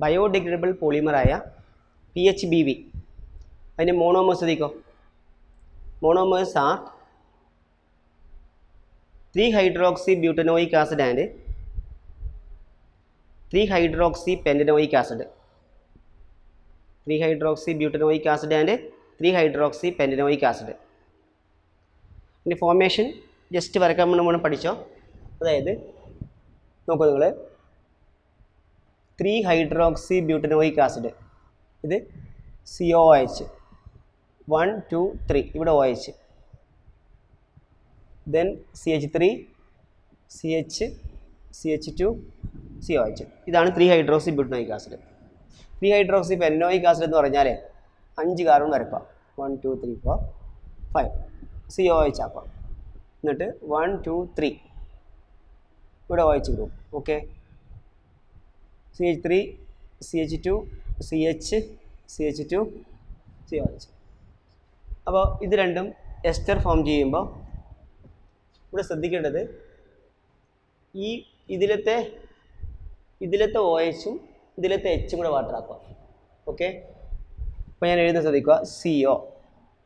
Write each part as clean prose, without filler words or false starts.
Biodegradable പോളിമറായ PHBV. അതിൻ്റെ monomers ശ്രദ്ധിക്കോ. Monomers are 3-hydroxybutanoic acid and 3-hydroxypentanoic acid. 3-hydroxybutanoic acid and 3-hydroxypentanoic acid. ഇനി formation just വരക്കാൻ നമ്മൾ പഠിച്ചോ. അതായത് നോക്കൂ നിങ്ങൾ 3-hydroxybutanoic acid, ഇത് COOH 1 2 3, ഇവിടെ OH, then CH3 CH CH2 COH. ഇതാണ് 3-hydroxybutanoic acid. 3-hydroxypentanoic acid എന്ന് പറഞ്ഞാൽ 5 കാർബൺ വരക്കാം. 1 2 3 4 5 COH ആക്കാം. എന്നിട്ട് 1 2 3 ഇവിടെ OH group. Okay, CH3 CH2 CH CH2 COH. അപ്പോൾ ഇത് രണ്ടും എസ്റ്റർ ഫോം ചെയ്യുമ്പോൾ ഇവിടെ ശ്രദ്ധിക്കേണ്ടത് ഈ ഇതിലത്തെ OHും ഇതിലത്തെ Hും കൂടെ വാട്ടർ ആക്കുക. ഓക്കെ, അപ്പോൾ ഞാൻ എഴുതുന്ന ശ്രദ്ധിക്കുക.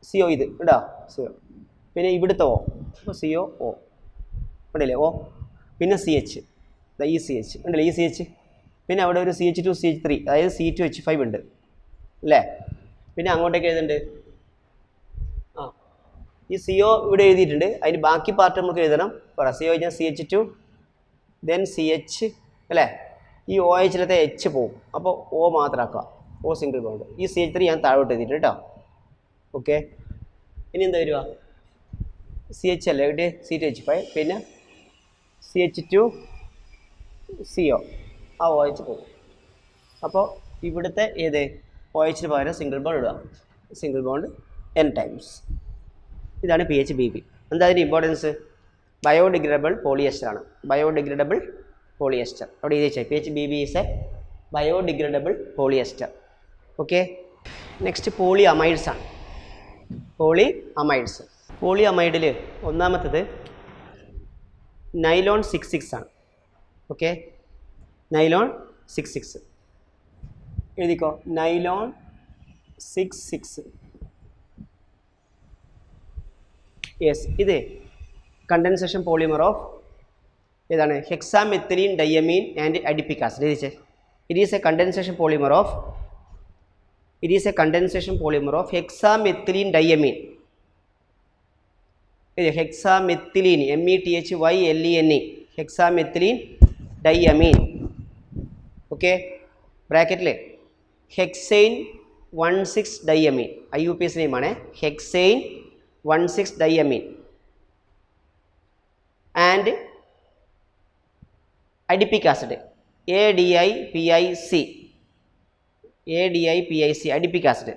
CO ഇത് ഇടാ CO, പിന്നെ ഇവിടുത്തെ O, അപ്പോൾ COO ഉണ്ടല്ലേ O, പിന്നെ CH, ഈ CH ഉണ്ടല്ലേ ഈ CH, പിന്നെ അവിടെ ഒരു CH2 CH3, അതായത് C2H5 ഉണ്ട് അല്ലേ. പിന്നെ അങ്ങോട്ടേക്ക് എഴുതുന്നുണ്ട്. ഈ CO ഇവിടെ എഴുതിയിട്ടുണ്ട്. അതിന് ബാക്കി പാർട്ട് നമുക്ക് എഴുതണം. പറ CO കഴിഞ്ഞാൽ CH2 ദെൻ CH അല്ലേ. ഈ OHലത്തെ H പോവും, അപ്പോൾ O മാത്രം ആക്കുക. O single bond. ഈ CH3 ഞാൻ താഴോട്ട് എഴുതിയിട്ടുണ്ട് കേട്ടോ. ഓക്കെ, ഇനി എന്താ വരിക? CH അല്ലേ ഇവിടെ C2H5, പിന്നെ CH2 CO, ആ OH പോകും. അപ്പോൾ ഇവിടുത്തെ ഏത് OHന് പകരം സിംഗിൾ ബോണ്ട് ഇടുക. Single bond N times. ഇതാണ് PHBV. എന്താ അതിൻ്റെ ഇമ്പോർട്ടൻസ്? ബയോഡിഗ്രേഡബിൾ പോളിയസ്റ്റർ ആണ്. ബയോഡിഗ്രേഡബിൾ പോളിയസ്റ്റർ അവിടെ എഴുതി വെച്ചാൽ PHBV is a biodegradable polyester. Okay, next poly amides ആണ്. പോളി അമൈഡിൽ ഒന്നാമത്തത് നൈലോൺ 6,6 ആണ്. ഓക്കെ, നൈലോൺ 6,6 എഴുതിക്കോ. നൈലോൺ 6,6. യെസ്, ഇത് കണ്ടൻസേഷൻ പോളിമർ ഓഫ് ഏതാണ്? Hexamethylene diamine and adipic acid. എഴുതിച്ചേ. It is a condensation polymer of hexamethylene diamine. ഇത് hexamethylene METHYLENE, ഹെക്സാമെത്തിലീൻ diamine. Okay, ബ്രാക്കറ്റിൽ ഹെക്സൈൻ 1,6 ഡയമീൻ, IUPAC നെയിമാണ്. Hexane 1,6 diamine and adipic acid ADIPIC, adipic acid.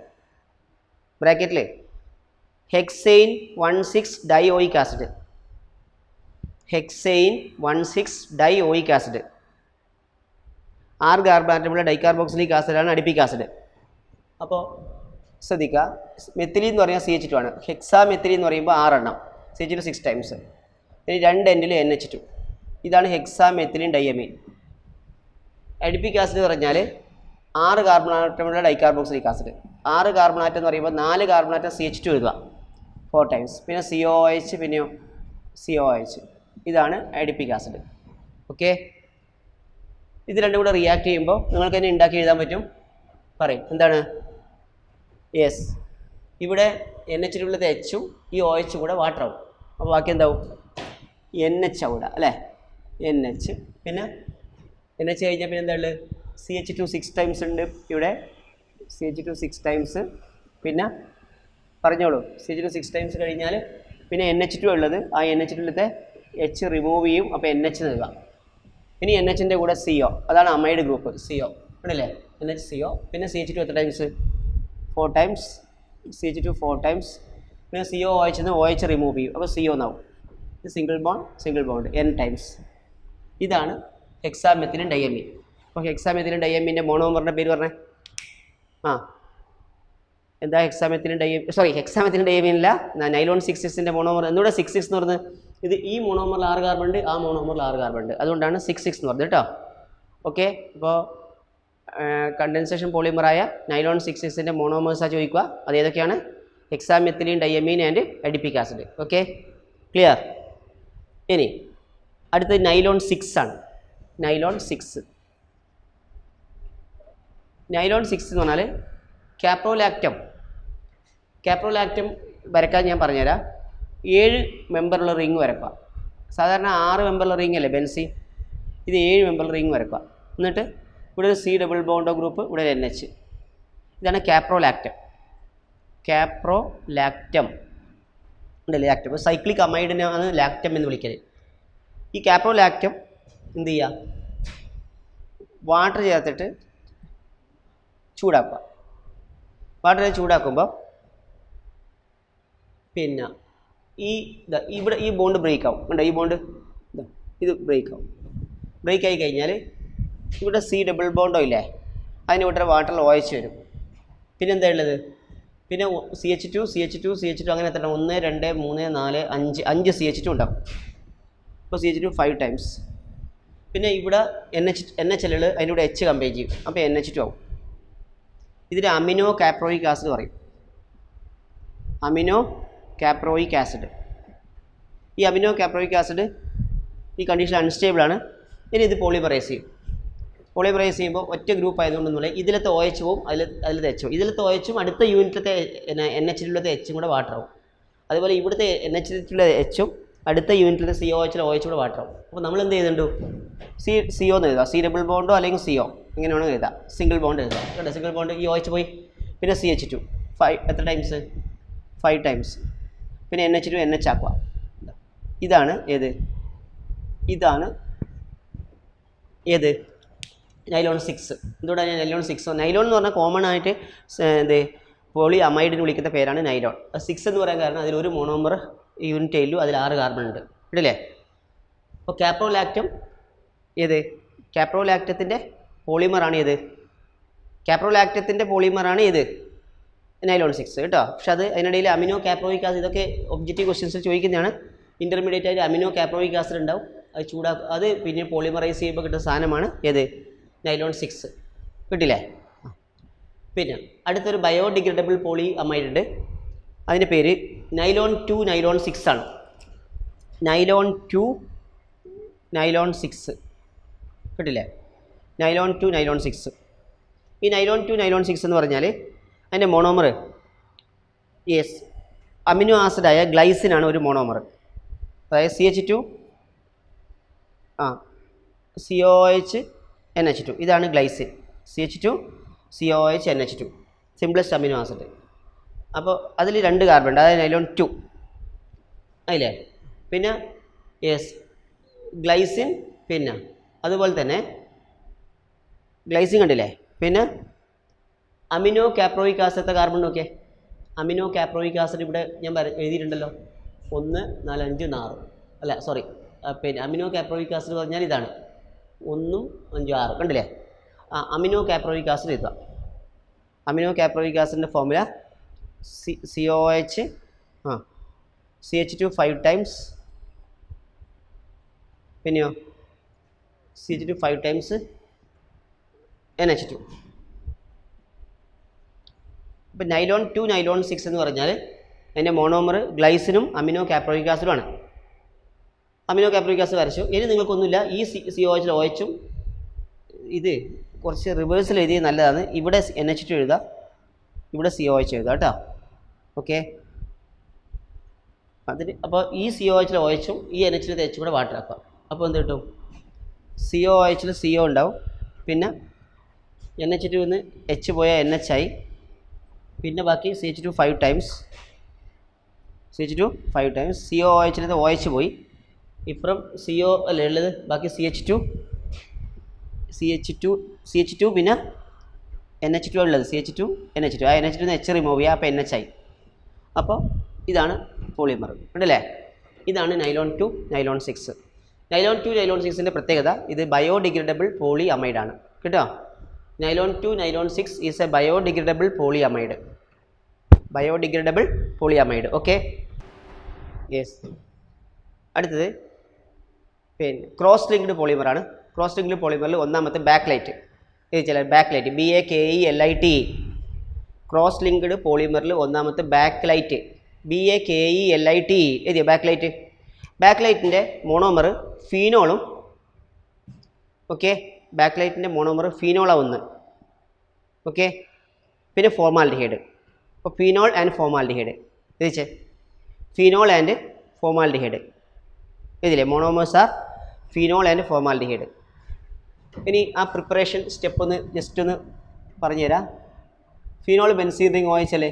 ബ്രാക്കറ്റിൽ hexane 1,6 dioic acid, hexane 1,6 dioic acid. 6 carbon ആറ്റമുള്ള dicarboxylic ആസിഡാണ് adipic acid. അപ്പോൾ ശ്രദ്ധിക്കുക, methylene എന്ന് പറഞ്ഞാൽ CH2 ആണ്. ഹെക്സാമെത്തിലീൻ എന്ന് പറയുമ്പോൾ 6 എണ്ണം, CH2 6 ടൈംസ്. ഇനി 2 എൻഡിൽ NH2. ഇതാണ് ഹെക്സാമെത്തിലീൻ ഡയമീൻ. അഡിപ്പിക് ആസിഡ് എന്ന് പറഞ്ഞാൽ 6 കാർബൺ ആറ്റമുള്ള ഡൈകാർബോക്സിലിക് ആസിഡ്. 6 കാർബൺ ആറ്റം എന്ന് പറയുമ്പോൾ 4 കാർബൺ ആറ്റം CH2 എഴുതുക 4 ടൈംസ്, പിന്നെ COOH, പിന്നെയോ COOH. ഇതാണ് അഡിപ്പിക് ആസിഡ്. ഓക്കെ, ഇത് രണ്ടും കൂടെ റിയാക്ട് ചെയ്യുമ്പോൾ നിങ്ങൾക്ക് തന്നെ ഉണ്ടാക്കി എഴുതാൻ പറ്റും. പറയും എന്താണ്? യെസ്, ഇവിടെ NH-ലുള്ളത് Hഉം ഈ OH കൂടെ വാട്ടർ ആവും. അപ്പോൾ ബാക്കി എന്താവും? NH അവിടെ അല്ലേ, NH. പിന്നെ NH കഴിഞ്ഞാൽ പിന്നെ എന്താ ഉള്ളത്? CH2 6 ടൈംസ് ഉണ്ട് ഇവിടെ, CH2 6 ടൈംസ്. പിന്നെ പറഞ്ഞോളൂ, CH2 6 ടൈംസ് കഴിഞ്ഞാൽ പിന്നെ NH2 ഉള്ളത്. ആ NH-ലുള്ളത്തെ H റിമൂവ് ചെയ്യും, അപ്പോൾ NH നൽകുക. ഇനി NHൻ്റെ കൂടെ CO, അതാണ് അമൈഡ് ഗ്രൂപ്പ്. CO ആണല്ലേ, NHCO. പിന്നെ CH2 എത്ര ടൈംസ്? 4 ടൈംസ്. CH2 4 times. പിന്നെ COOH എന്ന് OH റിമൂവ് ചെയ്യും, അപ്പോൾ CO എന്നാവും. ഇത് സിംഗിൾ ബോണ്ട് N ടൈംസ്. ഇതാണ് ഹെക്സാമെത്തിലിൻ ഡയമീൻ. അപ്പോൾ ഹെക്സാമെത്തിലിൻ ഡയമീൻ്റെ മോണോമറിൻ്റെ പേര് പറഞ്ഞേ. എന്താ ഹെക്സാമെത്തിലിൻ ഡയമീനില്ല, നൈലോൺ 6,6ൻ്റെ മോണോമർ. എന്നിവിടെ 6,6 എന്ന് പറഞ്ഞത് ഇത് ഈ മോണോമറിൽ 6 കാർബൺ ഉണ്ട്, ആ മോണോമറിൽ 6 കാർബൺ ഉണ്ട്, അതുകൊണ്ടാണ് 6,6 എന്ന് പറഞ്ഞത് കേട്ടോ. ഓക്കെ, അപ്പോൾ കണ്ടൻസേഷൻ പോളിമറായ നൈലോൺ 6 മോണോമേഴ്സാണ് ചോദിക്കുക. അത് ഏതൊക്കെയാണ്? Hexamethylene, diamine and adipic acid. Okay, clear. ഇനി അടുത്തത് നൈലോൺ 6 ആണ്. നൈലോൺ 6 എന്ന് പറഞ്ഞാൽ കാപ്രോലാക്റ്റം വരക്കാൻ ഞാൻ പറഞ്ഞുതരാം. 7 മെമ്പറുള്ള റിങ് വരക്കുക. സാധാരണ 6 മെമ്പറുള്ള റിങ് അല്ലേ ബെൻസീൻ, ഇത് 7 മെമ്പറുള്ള റിങ് വരക്കുക. എന്നിട്ട് ഇവിടെ ഒരു C ഡബിൾ ബോണ്ടോ ഗ്രൂപ്പ്, ഇവിടെ ഒരു NH. ഇതാണ് കാപ്രോലാക്റ്റം ഉണ്ടല്ലേ, ലാക്റ്റം. സൈക്ലിക് അമൈഡിനാണ് ലാക്റ്റം എന്ന് വിളിക്കൽ. ഈ കാപ്രോലാക്റ്റം എന്ത് ചെയ്യുക? വാട്ടർ ചേർത്തിട്ട് ചൂടാക്കുക. വാട്ടർ ചൂടാക്കുമ്പോൾ പിന്നെ ഇവിടെ ഈ ബോണ്ട് ബ്രേക്ക് ആവും. ഉണ്ടോ, ഈ ബോണ്ട് ഇത് ബ്രേക്ക് ആവും. ബ്രേക്ക് ആയി കഴിഞ്ഞാൽ ഇവിടെ C ഡബിൾ ബോണ്ടോ ഇല്ലേ, അതിന് ഇവിടെ വാട്ടറിൽ OH വരും. പിന്നെ എന്താ ഉള്ളത്? പിന്നെ CH2 അങ്ങനെ എത്ര? 1 2 3 4 5 CH2 ഉണ്ടാവും. അപ്പോൾ CH2 5 ടൈംസ്. പിന്നെ ഇവിടെ NHL അതിൻ്റെ കൂടെ H കമ്പയർ ചെയ്യും, അപ്പോൾ NH2 ആവും. ഇതിന് അമിനോ കാപ്രോയിക് ആസിഡ് പറയും. Amino caproic acid. ഈ അമിനോ കാപ്രോയിക് ആസിഡ് ഈ കണ്ടീഷൻ അൺസ്റ്റേബിൾ ആണ്. ഇനി ഇത് പോളിമറൈസ് ചെയ്യും. പോളിമറൈസ് ചെയ്യുമ്പോൾ ഒറ്റ ഗ്രൂപ്പ് ആയതുകൊണ്ടെന്നുള്ള ഇതിലത്തെ OH പോവും, അതിലത്തെ H പോവും. ഇതിലത്തെ OH അടുത്ത യൂണിറ്റിലത്തെ NH-ലെ H കൂടെ വാട്ടർ ആവും. അതുപോലെ ഇവിടുത്തെ NH-ലെ H അടുത്ത യൂണിറ്റിലത്തെ COH-ലെ OH കൂടെ വാട്ടർ ആവും. അപ്പോൾ നമ്മൾ എന്ത് ചെയ്യുന്നുണ്ട്? CO എന്ന് എഴുതാം. C ഡബിൾ ബോണ്ടോ അല്ലെങ്കിൽ CO ഇങ്ങനെ വേണമെങ്കിൽ എഴുതാം. സിംഗിൾ ബോണ്ട് എഴുതാം. കേട്ടോ, സിംഗിൾ ബോണ്ട് ഈ OH പോയി. പിന്നെ CH2 എത്ര ടൈംസ്? 5 ടൈംസ്. പിന്നെ NH2 NH ആക്കുക. ഇതാണ് ഇതാണ് നൈലോൺ 6. എന്തുകൊണ്ടാണ് നൈലോൺ 6? നൈലോൺ എന്ന് പറഞ്ഞാൽ കോമൺ ആയിട്ട് പോളി അമൈഡിന് വിളിക്കുന്ന പേരാണ് നൈലോൺ. 6 എന്ന് പറയാൻ കാരണം അതിലൊരു മോണോമർ യൂണിറ്റ് ആയില്ലു, അതിൽ 6 കാർബൺ ഉണ്ട്, ഇടല്ലേ? അപ്പോൾ കാപ്രോലാക്റ്റത്തിൻ്റെ പോളിമറാണ് നൈലോൺ 6 കേട്ടോ. പക്ഷെ അത് അതിനിടയിൽ അമിനോ കാപ്രോയിക് ആസിഡ്, ഇതൊക്കെ ഒബ്ജക്റ്റീവ് ക്വസ്റ്റ്യൻസ് ചോദിക്കുന്നതാണ്. ഇൻ്റർമീഡിയറ്റ് ആയിട്ട് അമിനോ കാപ്രോയിക് ആസിഡ് ഉണ്ടാവും. അത് അത് പിന്നെ പോളിമറൈസ് ചെയ്യുമ്പോൾ കിട്ടുന്ന സാധനമാണ് നൈലോൺ 6. കിട്ടില്ലേ? പിന്നെ അടുത്തൊരു ബയോഡിഗ്രേഡബിൾ പോളി അമൈഡ് ഉണ്ട്. അതിൻ്റെ പേര് നൈലോൺ 2 നൈലോൺ 6 ആണ്. നൈലോൺ 2 നൈലോൺ 6 കിട്ടില്ലേ? Nylon 2 nylon 6. ഈ നൈലോൺ 2 നൈലോൺ 6 എന്ന് പറഞ്ഞാൽ അതിൻ്റെ മോണോമർ അമിനോ ആസിഡായ ഗ്ലൈസിനാണ് ഒരു മോണോമർ. അതായത് CH2 COH NH2 ഇതാണ് glycine. CH2 COH NH2 simplest amino acid. അപ്പോൾ അതിൽ 2 കാർബൺ ഉണ്ട്, അതായത് നൈലോൺ 2 അതില്ലേ. പിന്നെ ഗ്ലൈസിൻ, പിന്നെ അതുപോലെ തന്നെ ഗ്ലൈസിൻ കണ്ടില്ലേ. പിന്നെ അമിനോ കാപ്രോയിക് ആസിഡത്തെ കാർബൺ നോക്കിയേ. അമിനോ കാപ്രോയിക് ആസിഡ് ഇവിടെ ഞാൻ എഴുതിയിട്ടുണ്ടല്ലോ, 1 4 5 6 അല്ല സോറി, പിന്നെ അമിനോ കാപ്രോയിക് ആസിഡ് പറഞ്ഞാൽ ഇതാണ് 1 5 6 കണ്ടില്ലേ. അമിനോ കാപ്രോയിക് ആസിഡ് എഴുതുക. അമിനോ കാപ്രോയിക് ആസിഡിൻ്റെ ഫോർമുല CH2 5 ടൈംസ്, പിന്നെയോ CH2 5 ടൈംസ് NH2. ഇപ്പോൾ നൈലോൺ 2 നൈലോൺ 6 എന്ന് പറഞ്ഞാൽ അതിൻ്റെ monomer ഗ്ലൈസിനും amino caproic ആസിഡുമാണ്. Amino caproic acid വരച്ചു. ഇനി നിങ്ങൾക്കൊന്നുമില്ല, ഈ COH OHും ഇത് കുറച്ച് റിവേഴ്സിൽ എഴുതിയത് നല്ലതാണ്. ഇവിടെ NH2 എഴുതാം, ഇവിടെ COH എഴുതാം കേട്ടോ. ഓക്കെ, അപ്പോൾ ഈ COH OHും ഈ NH-ലെ H കൂടെ വാട്ടർ ആക്കാം. അപ്പോൾ എന്ത് കിട്ടും? COH CO ഉണ്ടാവും, പിന്നെ NH2 H പോയ NH ആയി, പിന്നെ ബാക്കി CH2 5 ടൈംസ് COH OH പോയി. ഇപ്പുറം CO അല്ലേ ഉള്ളത്, ബാക്കി CH2 പിന്നെ NH2 ഉള്ളത്. CH2 NH2, ആ NH2 H റിമൂവ് ചെയ്യുക, അപ്പോൾ NH ആയി. അപ്പോൾ ഇതാണ് പോളിമർ ഉണ്ടല്ലേ. ഇതാണ് നൈലോൺ 2 നൈലോൺ 6. നൈലോൺ 2 നൈലോൺ 6ൻ്റെ പ്രത്യേകത ഇത് ബയോഡിഗ്രേഡബിൾ പോളി അമൈഡാണ് കേട്ടോ. Nylon 2 nylon 6 is a biodegradable poly amide. Okay, yes. അടുത്തത് പിന്നെ ക്രോസ് ലിങ്ക്ഡ് പോളിമറാണ്. ക്രോസ് ലിങ്ക്ഡ് പോളിമറിൽ ഒന്നാമത്തെ ബാക്ക് ലൈറ്റ്. എഴുതിച്ചാൽ bakelite, BAKELITE, cross linked പോളിമറിൽ ഒന്നാമത്തെ ബാക്ക് ലൈറ്റ്, BAKELITE എഴുതിയ ബാക്ക് ലൈറ്റ്. ബാക്ക് ലൈറ്റിൻ്റെ മോണോമർ ഫീനോളും, ഓക്കെ, ബാക്ക് ലൈറ്റിൻ്റെ മോണോമർ ഫീനോളാണ് ഒന്ന്, ഓക്കെ. പിന്നെ ഫോർമാൽഡിഹൈഡ്. അപ്പോൾ ഫീനോൾ ആൻഡ് ഫോർമാൽഡിഹൈഡ് എഴുതിച്ചേ, ഫീനോൾ ആൻഡ് ഫോർമാൽഡിഹൈഡ് ഇതില്ലേ, monomers are phenol and formaldehyde. ഇനി ആ പ്രിപ്പറേഷൻ സ്റ്റെപ്പ് ഒന്ന് ജസ്റ്റ് ഒന്ന് പറഞ്ഞുതരാം. Phenol benzene ring OH,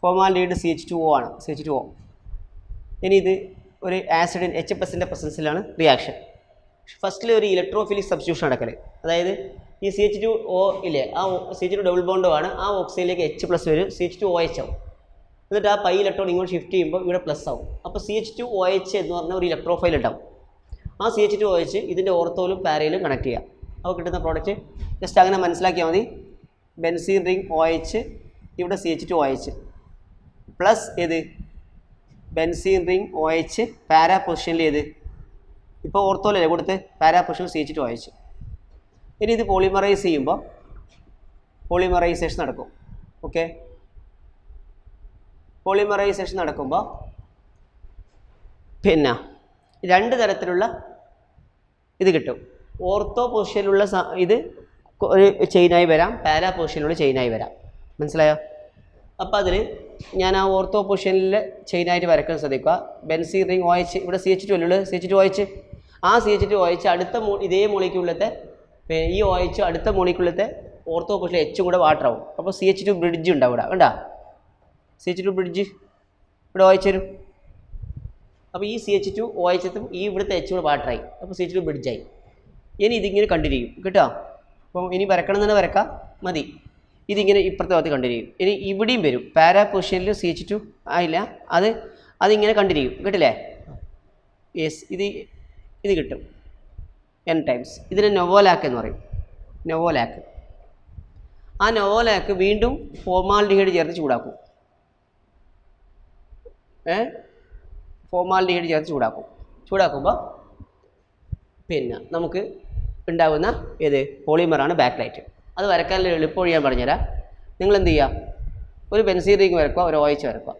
formaldehyde CH2O ആണ്, CH2O. ഇനി ഇത് ഒരു ആസിഡിൻ H+ൻ്റെ പ്രസൻസിലാണ് റിയാക്ഷൻ. ഫസ്റ്റിൽ ഒരു ഇലക്ട്രോഫിലിക് സബ്സ്റ്റിറ്റ്യൂഷൻ നടക്കൽ, അതായത് ഈ CH2O ഇല്ലേ, ആ CH2 ഡബിൾ ബോണ്ടോ ആണ്, ആ ഓക്സിജനിലേക്ക് H+ വരും, CH2OH ആവും. എന്നിട്ട് ആ പൈ ഇലക്ട്രോൺ ഇങ്ങോട്ട് ഷിഫ്റ്റ് ചെയ്യുമ്പോൾ ഇവിടെ പ്ലസ് ആവും. അപ്പോൾ CH2OH എന്ന് പറഞ്ഞ ഒരു ഇലക്ട്രോഫൈൽ ഉണ്ടാവും. ആ CH2OH ഇതിൻ്റെ ഓർത്തോയിലും പാരയിലും കണക്ട് ചെയ്യുക. അപ്പോൾ കിട്ടുന്ന പ്രോഡക്റ്റ് ജസ്റ്റ് അങ്ങനെ മനസ്സിലാക്കിയാൽ മതി. ബെൻസീൻ റിംഗ് OH, ഇവിടെ CH2OH പ്ലസ് ഏത് ബെൻസീൻ റിംഗ് OH പാരാ പൊസിഷനിൽ ഏത്, ഇപ്പോൾ ഓർത്തോയിലല്ലേ കൊടുത്ത്, പാരാ പൊസിഷനിൽ CH2OH. ഇനി ഇത് പോളിമറൈസ് ചെയ്യുമ്പോൾ പോളിമറൈസേഷൻ നടക്കും, ഓക്കെ. പോളിമറൈസേഷൻ നടക്കുമ്പോൾ പിന്നെ രണ്ട് തരത്തിലുള്ള ഇത് കിട്ടും. ഓർത്തോ പൊസിഷനിലുള്ള ഇത് ഒരു ചെയിനായി വരാം, പാരാ പൊസിഷനിലുള്ള ചെയിനായി വരാം. മനസ്സിലായോ? അപ്പോൾ അതിൽ ഞാൻ ആ ഓർത്തോ പൊസിഷനിലെ ചെയിനായിട്ട് വരക്കാൻ ശ്രദ്ധിക്കുക. ബെൻസീൻ റിംഗ് OH, ഇവിടെ CH2 അല്ലുള്ളത്, CH2OH. ആ CH2OH അടുത്ത ഇതേ മോളിക്കുള്ളത്തെ ഈ OH അടുത്ത മോളിക്കുള്ളത്തെ ഓർത്തോ പൊസിഷനിൽ H കൂടെ വാട്ടർ ആവും. അപ്പോൾ CH2 ബ്രിഡ്ജ് ഉണ്ടാവും ഇവിടെ, കണ്ടാ CH2 ബ്രിഡ്ജ് ഇവിടെ OH വരും. അപ്പോൾ ഈ CH2OH ഈ ഇവിടുത്തെ H കൂടെ വാട്ടറായി, അപ്പോൾ CH2 ബ്രിഡ്ജായി. ഇനി ഇതിങ്ങനെ കണ്ടിന്യൂ ചെയ്യും കേട്ടോ. അപ്പോൾ ഇനി വരക്കണം തന്നെ വരക്കാം മതി. ഇതിങ്ങനെ ഇപ്പുറത്തെ ഭാഗത്ത് കണ്ടിന്യൂ ചെയ്യും. ഇനി ഇവിടെയും വരും, പാരാ പൊസിഷനിൽ CH2 ആയില്ല, അതിങ്ങനെ കണ്ടിന്യൂ ചെയ്യും, കേട്ടില്ലേ? യെസ്, ഇത് കിട്ടും N ടൈംസ്. ഇതിനെ നൊവോലാക്ക് എന്ന് പറയും, നൊവോലാക്ക്. ആ നൊവോലാക്ക് വീണ്ടും ഫോർമാൽഡിഹൈഡ് ചേർത്ത് ചൂടാക്കും, ഫോർമാൽഡിഹൈഡ് ചേർത്ത് ചൂടാക്കുമ്പോൾ പിന്നെ നമുക്ക് ഉണ്ടാകുന്ന ഏത് പോളിമറാണ് ബാക്ക് ലൈറ്റ്. അത് വരക്കാനുള്ള എളുപ്പം ഞാൻ പറഞ്ഞുതരാം. നിങ്ങൾ എന്ത് ചെയ്യുക, ഒരു ബെൻസീൻ റിംഗ് വരക്കുക, ഒരു OH വരക്കുക,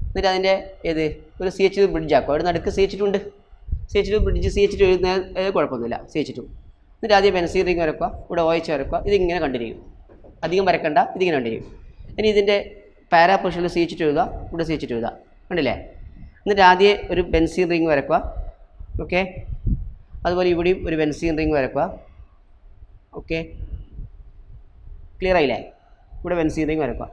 എന്നിട്ട് അതിൻ്റെ ഏത് ഒരു CH2 ബ്രിഡ്ജ് ആക്കുക. അവിടെ നടുക്ക് CH2 ഉണ്ട്, CH2 ബ്രിഡ്ജ്, CH2 എഴുതുന്ന കുഴപ്പമൊന്നുമില്ല, CH2. എന്നിട്ട് ആദ്യം ബെൻസീൻ റിംഗ് വരക്കുക, ഇവിടെ OH വരക്കുക, ഇതിങ്ങനെ കണ്ടിന്യൂ ചെയ്യും. അധികം വരക്കണ്ട, ഇതിങ്ങനെ കണ്ടിന്യൂ ചെയ്യും. ഇനി ഇതിൻ്റെ പാരാ പൊസിഷനിൽ CH2 എഴുതുക, ഇവിടെ CH2 എഴുതുക, കണ്ടില്ലേ? എന്നിട്ട് ആദ്യം ഒരു ബെൻസീൻ റിംഗ് വരക്കുക, ഓക്കെ. അതുപോലെ ഇവിടെയും ഒരു ബെൻസീൻ റിംഗ് വരക്കുക, ഓക്കെ. ക്ലിയർ ആയില്ലേ? ഇവിടെ ബെൻസീൻ റിംഗ് വരക്കുക.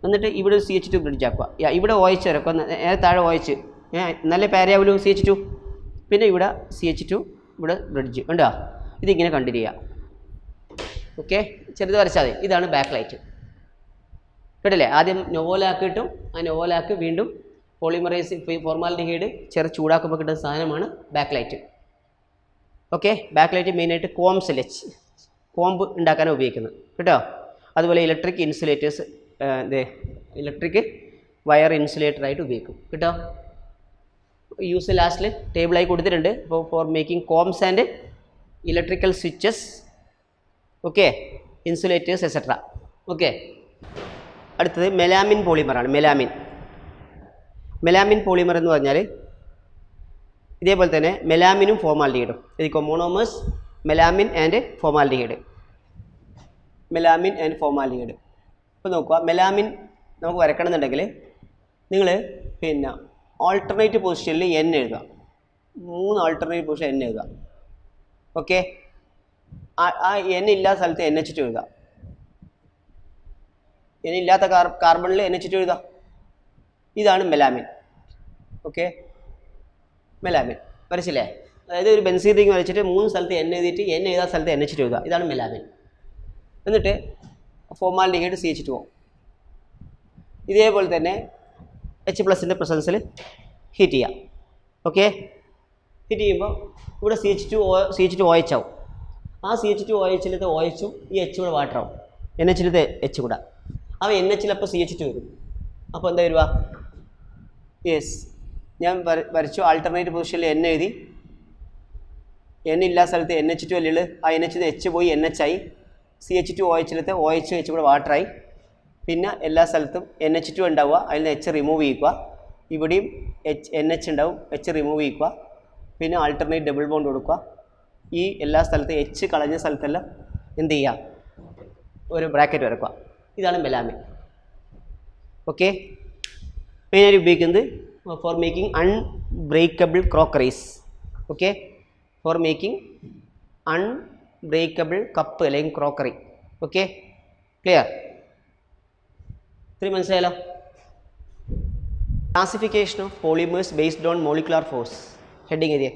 എന്നിട്ട് ഇവിടെ CH2 ബ്രിഡ്ജ് ആക്കുക. ഇവിടെ OH വരക്കുക, താഴെ OH, നല്ല പാരയാവുമല്ലോ CH2. പിന്നെ ഇവിടെ CH2, ഇവിടെ ബ്രിഡ്ജ്, ഉണ്ടോ? ഇതിങ്ങനെ കണ്ടിന്യൂ ചെയ്യുക, ഓക്കെ. ചെറുത് വരച്ചാൽ മതി. ഇതാണ് ബാക്ക് ലൈറ്റ്, കേട്ടില്ലേ? ആദ്യം നൊവോലാക്ക് കിട്ടും, ആ നൊവോലാക്ക് വീണ്ടും പോളിമറൈസ് ഫോർമാൽഡിഹൈഡ് ചേർത്ത് ചൂടാക്കുമ്പോൾ കിട്ടുന്ന സാധനമാണ് bakelite, okay. Bakelite മെയിനായിട്ട് കോമ്പ് ഉണ്ടാക്കാനാണ് ഉപയോഗിക്കുന്നത്, കേട്ടോ. അതുപോലെ ഇലക്ട്രിക് ഇൻസുലേറ്റേഴ്സ്, ഇലക്ട്രിക് വയർ ഇൻസുലേറ്ററായിട്ട് ഉപയോഗിക്കും, കേട്ടോ. യൂസ് ലാസ്റ്റിൽ ടേബിളായി കൊടുത്തിട്ടുണ്ട്. അപ്പോൾ for making combs and electrical switches, okay, insulators etcetera, okay. അടുത്തത് മെലാമിൻ പോളിമറാണ്. മെലാമിൻ പോളിമർ എന്ന് പറഞ്ഞാൽ ഇതേപോലെ തന്നെ മെലാമിനും ഫോർമാൽഡിഹൈഡും ഇതിക്കോ, monomers melamine and formaldehyde, melamine and formaldehyde. ഇപ്പോൾ നോക്കുക, മെലാമിൻ നമുക്ക് വരക്കണം എന്നുണ്ടെങ്കിൽ നിങ്ങൾ പിന്നെ ആൾട്ടർനേറ്റ് പൊസിഷനിൽ N എഴുതുക, 3 ആൾട്ടർനേറ്റ് പൊസിഷൻ N എഴുതുക, ഓക്കെ. ആ N ഇല്ലാത്ത സ്ഥലത്ത് NH2 എഴുതുക, N ഇല്ലാത്ത കാർബണിൽ NH2 എഴുതുക. ഇതാണ് മെലാമിൻ, ഓക്കെ. മെലാമിൻ വരച്ചില്ലേ? അതായത് ഒരു ബെൻസീൻ റിംഗ് വരച്ചിട്ട് 3 സ്ഥലത്ത് N എഴുതിയിട്ട് N എഴുതാത്ത സ്ഥലത്ത് NH2 എഴുതുക. ഇതാണ് മെലാമിൻ. എന്നിട്ട് ഫോർമാൽഡിഹൈഡ് CH2O. ഇതേപോലെ തന്നെ H+ൻ്റെ പ്രസൻസിൽ ഹീറ്റ് ചെയ്യാം, ഓക്കെ. ഹീറ്റ് ചെയ്യുമ്പോൾ ഇവിടെ CH2OH ആവും. ആ CH2OHലത്തെ OHും ഈ H കൂടെ വാട്ടർ ആവും, NHലത്തെ H കൂടെ. അവ NHലപ്പോൾ CH2 വരും. അപ്പോൾ എന്താ വരുക? യെസ്, ഞാൻ വരച്ചു ആൾട്ടർനേറ്റ് പൊസിഷനിൽ N എഴുതി, എൻ ഇല്ലാത്ത സ്ഥലത്ത് NH2 അല്ലേ ഉള്ളൂ. ആ NH H പോയി NH ആയി. CH2OH OH കൂടെ വാട്ടറായി. പിന്നെ എല്ലാ സ്ഥലത്തും NH2 ഉണ്ടാവുക, അതിൽ നിന്ന് H റിമൂവ് ചെയ്യുക. ഇവിടെയും NH ഉണ്ടാവും, H റിമൂവ് ചെയ്യുക. പിന്നെ ആൾട്ടർനേറ്റ് ഡബിൾ ബോണ്ട് കൊടുക്കുക. ഈ എല്ലാ സ്ഥലത്തും H കളഞ്ഞ സ്ഥലത്തെല്ലാം എന്ത് ചെയ്യുക, ഒരു ബ്രാക്കറ്റ് വരക്കുക. ഇതാണ് മെലാമിൻ. ഓക്കെ, മെയിനായിട്ട് ഉപയോഗിക്കുന്നത് for making unbreakable crockeries. Okay, for making unbreakable cup അല്ലെങ്കിൽ ക്രോക്കറി. Okay, clear? ഇത്രയും മനസ്സിലായല്ലോ. Classification of polymers based on molecular force. Heading എഴുതിയേ,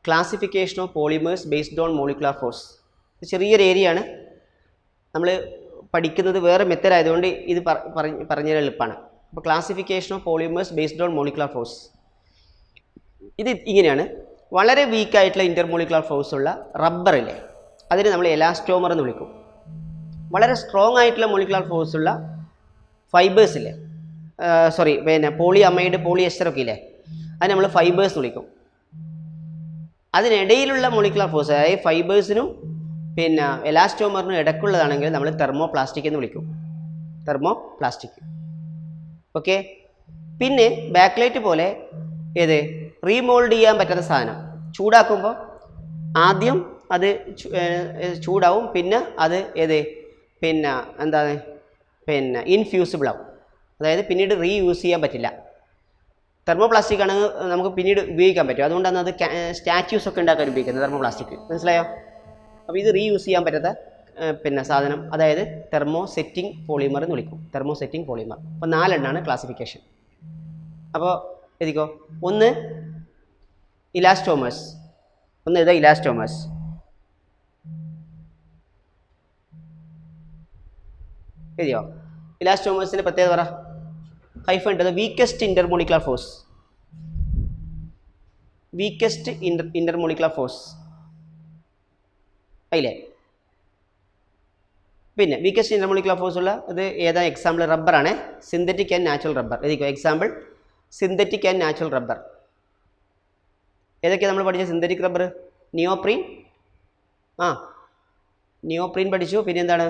classification of polymers based on molecular force. ചെറിയൊരു ഏരിയ ആണ്, നമ്മൾ പഠിക്കുന്നത് വേറെ മെത്തേഡ് ആയതുകൊണ്ട് ഇത് പറഞ്ഞാൽ എളുപ്പമാണ്. അപ്പോൾ classification of polymers based on molecular force ഇത് ഇങ്ങനെയാണ്. വളരെ വീക്കായിട്ടുള്ള ഇൻ്റർമോളിക്കുലാർ ഫോഴ്സ് ഉള്ള റബ്ബറില്ലേ, അതിന് നമ്മൾ എലാസ്റ്റോമർ എന്ന് വിളിക്കും. വളരെ സ്ട്രോങ് ആയിട്ടുള്ള മോളിക്കുലാർ ഫോഴ്സ് ഉള്ള ഫൈബേഴ്സ് ഇല്ലേ, പിന്നെ പോളി അമൈഡ് പോളി എസ്റ്ററൊക്കെ ഇല്ലേ, അത് നമ്മൾ ഫൈബേഴ്സ് എന്ന് വിളിക്കും. അതിനിടയിലുള്ള മോളിക്കുലാർ ഫോഴ്സ്, അതായത് ഫൈബേഴ്സിനും പിന്നെ എലാസ്റ്റോമറിനും ഇടയ്ക്കുള്ളതാണെങ്കിൽ നമ്മൾ തെർമോപ്ലാസ്റ്റിക് എന്ന് വിളിക്കും. തെർമോപ്ലാസ്റ്റിക്. ഓക്കെ, പിന്നെ ബാക്ക്ലൈറ്റ് പോലെ ഏത് റീമോൾഡ് ചെയ്യാൻ പറ്റുന്ന സാധനം ചൂടാക്കുമ്പോൾ ആദ്യം അത് ചൂടാവും, പിന്നെ അത് ഏത് പിന്നെ എന്താണ് പിന്നെ ഇൻഫ്യൂസിബിൾ ആവും, അതായത് പിന്നീട് റീയൂസ് ചെയ്യാൻ പറ്റില്ല. തെർമോപ്ലാസ്റ്റിക് ആണെങ്കിൽ നമുക്ക് പിന്നീട് ഉപയോഗിക്കാൻ പറ്റും. അതുകൊണ്ടാണ് അത് സ്റ്റാച്യൂസ് ഒക്കെ ഉണ്ടാക്കാൻ ഉപയോഗിക്കുന്നത് തെർമോപ്ലാസ്റ്റിക്. മനസ്സിലായോ? അപ്പോൾ ഇത് റീയൂസ് ചെയ്യാൻ പറ്റാത്ത പിന്നെ സാധനം, അതായത് തെർമോസെറ്റിംഗ് പോളിമർ എന്ന് വിളിക്കും. Thermosetting polymer. അപ്പോൾ 4 എണ്ണമാണ് ക്ലാസിഫിക്കേഷൻ. അപ്പോൾ എഴുതിക്കോ. ഒന്ന് ഇലാസ്റ്റോമേഴ്സ്. ഒന്ന് എഴുതാം, ഇലാസ്റ്റോമേഴ്സ്. എഴുതിയോ? ഇലാസ്റ്റോമേഴ്സിൻ്റെ പ്രത്യേകത പറ. ഹൈഫൻ ഇട്ടത് weakest intermolecular force. Weakest intermolecular force അല്ലേ? പിന്നെ വീക്കസ്റ്റ് ഇന്റർമോളിക്കുലർ ഫോഴ്സ് ഉള്ള ഇത് ഏതാ എക്സാമ്പിൾ? റബ്ബറാണ്. Synthetic and natural rubber. എഴുതിക്കോ. Example synthetic and natural rubber. ഏതൊക്കെയാണ് നമ്മൾ പഠിച്ച സിന്തറ്റിക് റബ്ബർ? നിയോപ്രീൻ. നിയോപ്രീൻ പഠിച്ചു. പിന്നെ എന്താണ്?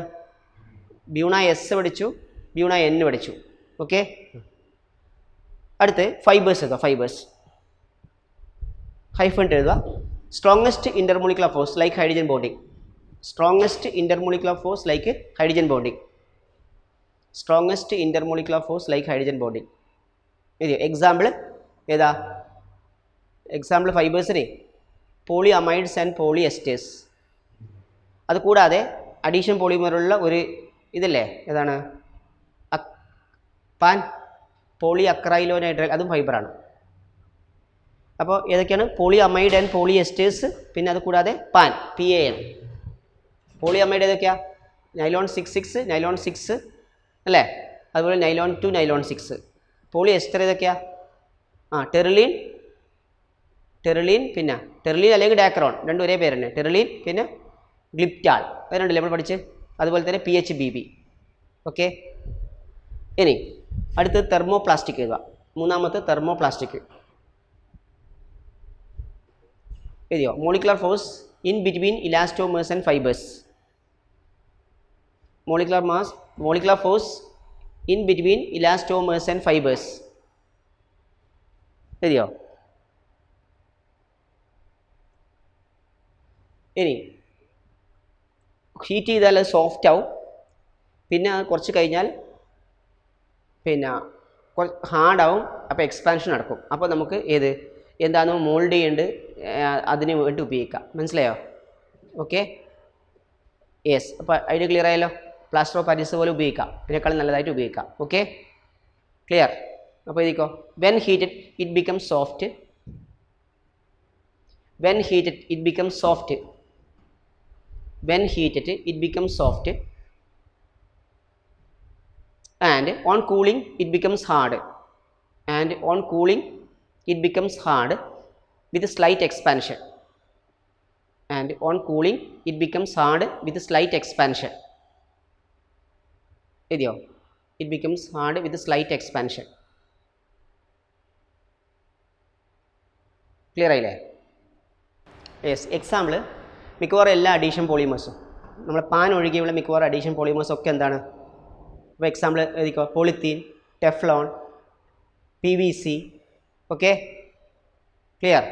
ബ്യൂണ എസ് പഠിച്ചു, ബ്യൂണ എൻ പഠിച്ചു. ഓക്കെ, അടുത്ത് ഫൈബേഴ്സ് എഴുതുക. ഫൈബേഴ്സ് ഹൈഫൺ എഴുതുക. Strongest intermolecular force like hydrogen bonding. Strongest intermolecular force like hydrogen bonding. Strongest intermolecular force like hydrogen bonding. എഴുതിയോ? എക്സാമ്പിൾ ഏതാ? എക്സാമ്പിൾ ഫൈബേഴ്സിന് പോളി അമൈഡ്സ് ആൻഡ് പോളി എസ്റ്റേഴ്സ്. അത് കൂടാതെ അഡീഷൻ പോളിമറുള്ള ഒരു ഇതല്ലേ, ഏതാണ്? പാൻ പോളി അക്രൈലോനൈട്രൽ, അതും ഫൈബറാണ്. അപ്പോൾ ഏതൊക്കെയാണ്? Poly amide and poly esters. പിന്നെ അത് കൂടാതെ പാൻ, PAN. പോളി അമൈഡ് ഏതൊക്കെയാണ്? നൈലോൺ 66, നൈലോൺ 6 അല്ലേ? അതുപോലെ നൈലോൺ 2, നൈലോൺ 6. പോളി എസ്റ്റർ ഏതൊക്കെയാണ്? ടെറിലീൻ, പിന്നെ ടെറിലീൻ അല്ലെങ്കിൽ ഡാക്രോൺ, രണ്ടും ഒരേ പേര് തന്നെ. ടെറിലീൻ പിന്നെ ഗ്ലിപ്റ്റാൾ, അതിനുണ്ടല്ലേ നമ്മൾ പഠിച്ച്. അതുപോലെ തന്നെ PHBB. ഓക്കെ, ഇനി അടുത്തത് തെർമോപ്ലാസ്റ്റിക് എഴുതുക. മൂന്നാമത്തെ തെർമോപ്ലാസ്റ്റിക് എഴുതിയോ? Molecular force in between elastomers and fibres. Molecular force in between elastomers and fibres എഴുതിയോ? ഇനി ഹീറ്റ് ചെയ്താൽ അത് സോഫ്റ്റ് ആവും. പിന്നെ അത് കുറച്ച് കഴിഞ്ഞാൽ പിന്നെ ഹാർഡാവും. അപ്പോൾ എക്സ്പാൻഷൻ നടക്കും. അപ്പോൾ നമുക്ക് എന്താണോ മോൾഡ് ചെയ്യേണ്ടത് അതിന് വേണ്ടി ഉപയോഗിക്കാം. മനസ്സിലായോ? Okay, yes. അപ്പോൾ ഐഡിയ ക്ലിയർ ആയല്ലോ. പ്ലാസ്റ്റർ ഓഫ് പാരീസ് പോലെ ഉപയോഗിക്കാം, ഇതിനേക്കാളും നല്ലതായിട്ട് ഉപയോഗിക്കാം. Okay, clear? അപ്പോൾ എഴുതിക്കോ. When heated it becomes soft. When heated it becomes soft. When heated it becomes soft, and on cooling it becomes hard, and on cooling it becomes hard with a slight expansion, and on cooling it becomes hard with a slight expansion. Idiyo, it becomes hard with a slight expansion. Clear ആയില്ലേ? Yes, example മിക്കവാറും എല്ലാ addition പോളിമേഴ്സും നമ്മൾ pan ഒഴികെയുള്ള മിക്കവാറും addition polymers ഒക്കെ എന്താണ്? ഇപ്പോൾ example എഴുതിക്കോ, polythene, Teflon, PVC. Okay, clear?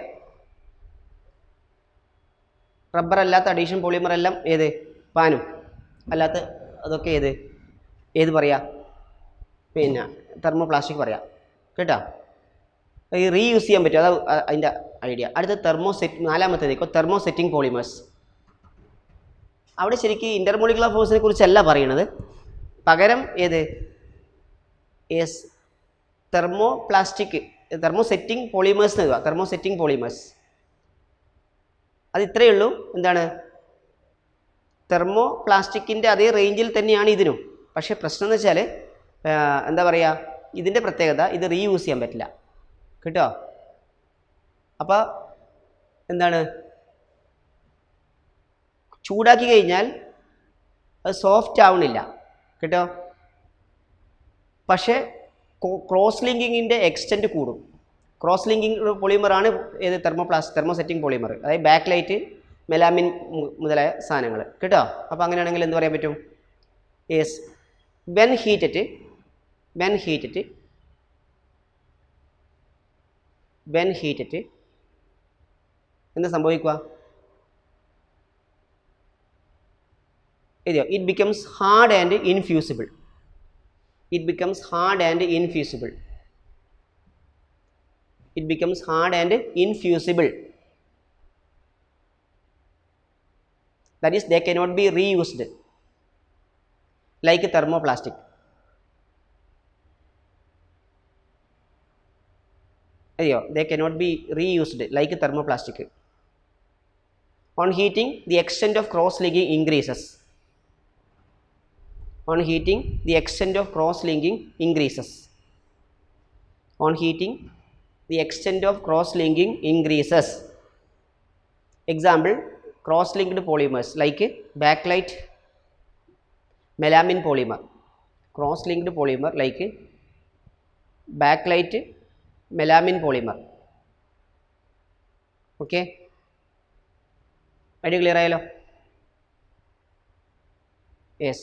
Rubber അല്ലാത്ത അഡീഷൻ പോളിമർ എല്ലാം ഏത്? പാനും. അല്ലാത്ത അതൊക്കെ ഏത് പറയാം? പിന്നെ തെർമോപ്ലാസ്റ്റിക് പറയാം കേട്ടോ. ഈ റീയൂസ് ചെയ്യാൻ പറ്റും, അതാ അതിൻ്റെ ഐഡിയ. അടുത്ത നാലാമത്തേതേക്കോ തെർമോസെറ്റിംഗ് പോളിമേഴ്സ്. അവിടെ ശരിക്കും ഇൻ്റർമോളിക്കുലർ ഫോഴ്സിനെ കുറിച്ചല്ല പറയണത്, പകരം യെസ് തെർമോസെറ്റിംഗ് പോളിമേഴ്സ് എന്ന് എഴുതുക. തെർമോസെറ്റിംഗ് പോളിമേഴ്സ് അത് ഇത്രയേ ഉള്ളൂ. എന്താണ്? തെർമോപ്ലാസ്റ്റിക്കിൻ്റെ അതേ റേഞ്ചിൽ തന്നെയാണ് ഇതിനും. പക്ഷേ പ്രശ്നം എന്ന് വെച്ചാൽ എന്താ പറയുക, ഇതിൻ്റെ പ്രത്യേകത ഇത് റീയൂസ് ചെയ്യാൻ പറ്റില്ല കേട്ടോ. അപ്പോൾ എന്താണ്, ചൂടാക്കി കഴിഞ്ഞാൽ അത് സോഫ്റ്റ് ആവണില്ല കേട്ടോ. ക്രോസ് ലിങ്കിങ്ങിൻ്റെ എക്സ്റ്റെൻറ്റ് കൂടും. ക്രോസ് ലിങ്കിങ് പോളിമറാണ് ഏത്? തെർമോസെറ്റിംഗ് പോളിമർ, അതായത് ബാക്ക് ലൈറ്റ്, മെലാമിൻ മുതലായ സാധനങ്ങൾ കേട്ടോ. അപ്പോൾ അങ്ങനെയാണെങ്കിൽ എന്ത് പറയാൻ പറ്റും? യെസ്, വെൻ ഹീറ്റഡ് എന്താ സംഭവിക്കുക? It becomes hard and infusible. It becomes hard and infusable. That is, they cannot be reused like thermoplastic. They cannot be reused like thermoplastic. On heating, the extent of cross-linking increases. On heating, the extent of cross-linking increases. Example, cross-linked polymers like backlight, melamine polymer. Cross-linked polymer like backlight, melamine polymer. Okay? Are you clear? Yes.